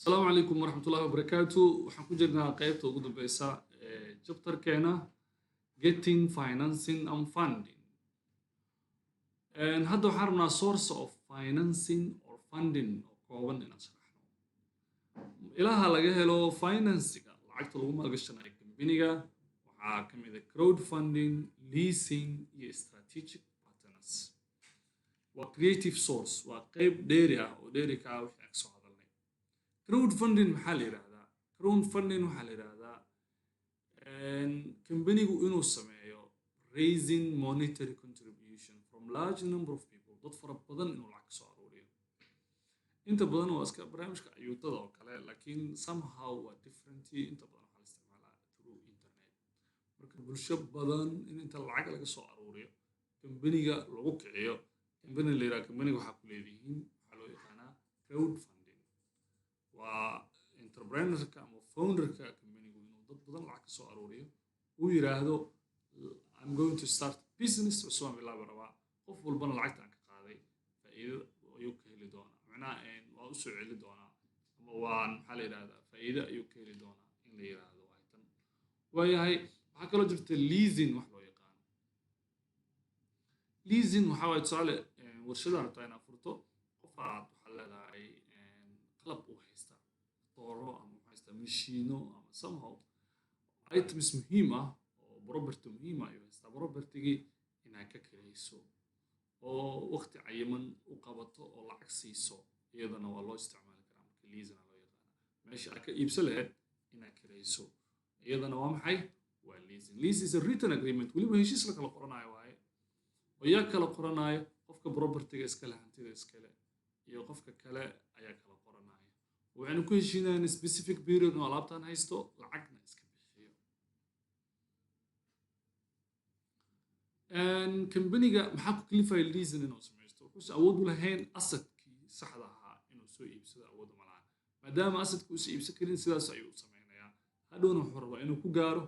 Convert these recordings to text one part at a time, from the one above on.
السلام عليكم ورحمة الله وبركاته waxaan ku jirnaa qaybta ugu dambeysa ee chapterkeena getting financing and funding hadda waxaan rabnaa source of financing or funding oo kooban inaan sharaxno ilaha laga helo financiga lacagta lagu maalgashanayo kambaniga waxaa ka mid ah crowdfunding leasing iyo strategic partners waa creative source waa qayb dheeri ah oo dheeri ka ah wixii aan kasoo hadalnay crowdfunding maxaa la yidhaahdaa crowdfunding waxaa la yidhaahdaa kambanigu inuu sameeyo raising monetary contribution from large number of people dad fara badan inuu lacag kasoo aruuriyo inta badan waa iska barnaamijka ayuutada oo kale laakiin somehow waa different inta badan waxaa la isticmaalaa through internet marka bulsho badan in inta lacag laga soo aruuriyo kambaniga lagu kiciyo kambani la yidhaha kambaniga waxaa ku leedihiin waxaa loo yaqaanaa crowdfunding waa entrepreneurka ama founderka kambanigu inuu dad badan lacag kasoo aruuriyo uu yiraahdo I'm going to start business cusub aan bilaabi rabaa qof walbana lacagta aan ka qaaday faa'iido ayuu ka heli doonaa macnaha waa u soo celi doonaa ama waan maxaa la yidhahdaa faa'iido ayuu ka heli doonaa in la yiraahdo waa tan waayahay waxaa kaloo jirta leasing wax loo yaqaano leasing waxaa waaye tusaale warshadaan rabtaa inaad furto qof aad waxaa leedahay qalab uu haysta dooro ama waxaa haysta mashiino ama somehow items muhiim ah oo property muhiim ah ayuu haystaa propertygii inaad ka kirayso oo waqti cayiman u qabato oo lacag siiso iyadana waa loo isticmaali karaa marka leasing loo yaqaana meesha aad ka iibsan lahayd inaad kirayso iyadana waa maxay waa leasing lease is a written agreement weliba heshiis la kala qoranayo waaye oo yaa kala qoranayo qofka propertyga iskale hantida iskale iyo qofka kale ayaa kala qoranaya waxaynu ku heshiinayaan specific period oo alaabtaan haysto lacagna iska bixiyo kambaniga maxaa ku kalifaya leasing inuu samaysto wuxuusan awood u lahayn asadkii saxda ahaa inuu soo iibsado awood uma lahan maadaama asadka uusan iibsan karin sidaas ayuu u samaynayaa hadhowna wuxuu rabaa inuu ku gaaro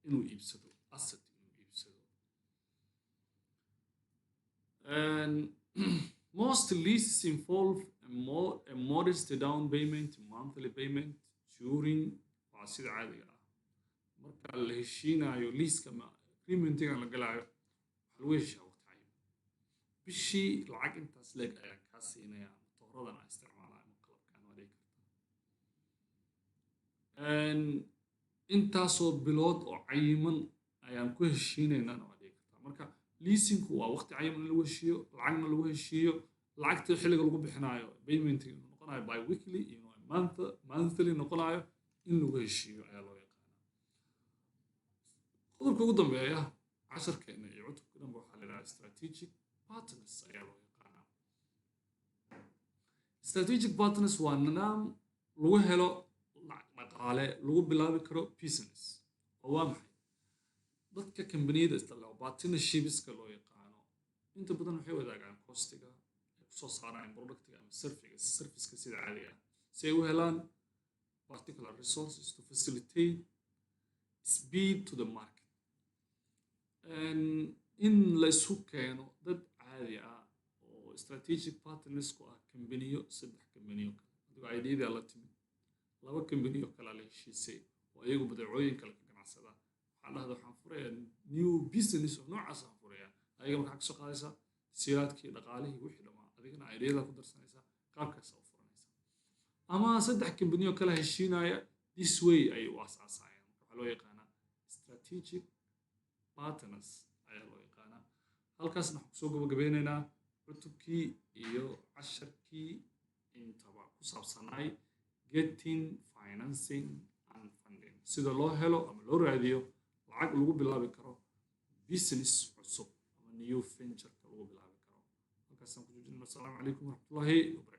inuu iibsado asad inuu iibsado most leases involve a modest down payment monthly payment during waa sida caadiga ah marka la heshiinayo leaska ma agreementiga la galaayo waxaa lagu heshiyaa waqti cayiman bishii lacag intaas leeg ayaan kaa siinayaa matooradan aan isticmaalayo ama qalabkaan waa dhigi kartaa intaasoo bilood oo cayiman ayaan ku heshiinaynana waa dhigi kartaa marka leasingku waa waqti cayiman in lagu heshiiyo lacagna lagu heshiiyo lacagta xilliga lagu bixinayo paymentig inuu noqonayo by weekly iyo monthly noqonayo in lagu heshiiyo ayaa loo yaqaanaa qodobka ugu dambeeya casharkeena iyo cutubka dhanba waxaa la yidhaha strategic partners ayaa loo yaqaanaa strategic partners waa nidaam lagu helo dhaqaale lagu bilaabi karo business oo waa maxay dadka kambaniyada isla partnershipska loo yaqaano inta badan waxay wadaagaan costiga ay kusoo saaraan productiga ama serviceka sida caadiga ah si ay u helaan particular resources to facilitate speed to the market in la isu keeno dad caadi ah oo strategic partners ku ah kambaniyo saddex kambaniyo kale adigoo ideada la timid laba kambaniyo kale la heshiisay oo iyagu badeecooyin kale ka ganacsada dhahda waxaan furayaa new business oo noocaas aan furayaa ayaga markaa kasoo qaadaysaa siyaadkii dhaqaalihii wixii dhammaa adigana ideada ku darsanaysaa qaabkaas u furanaysaa ama saddex kambaniyo kala heshiinaya this way ayay u aasaasayaan marka waxaa loo yaqaanaa strategic partners ayaa loo yaqaanaa halkaasna waxaan kusoo gabagabeynaynaa cutubkii iyo casharkii intaba ku saabsanay getting financing and funding sida loo helo ama loo raadiyo lacag lagu bilaabi karo business cusub ama new venture lagu bilaabi karo halkaasaan ku joojinayna assalaamu calaykum waraxmatullaahi wabarakatuh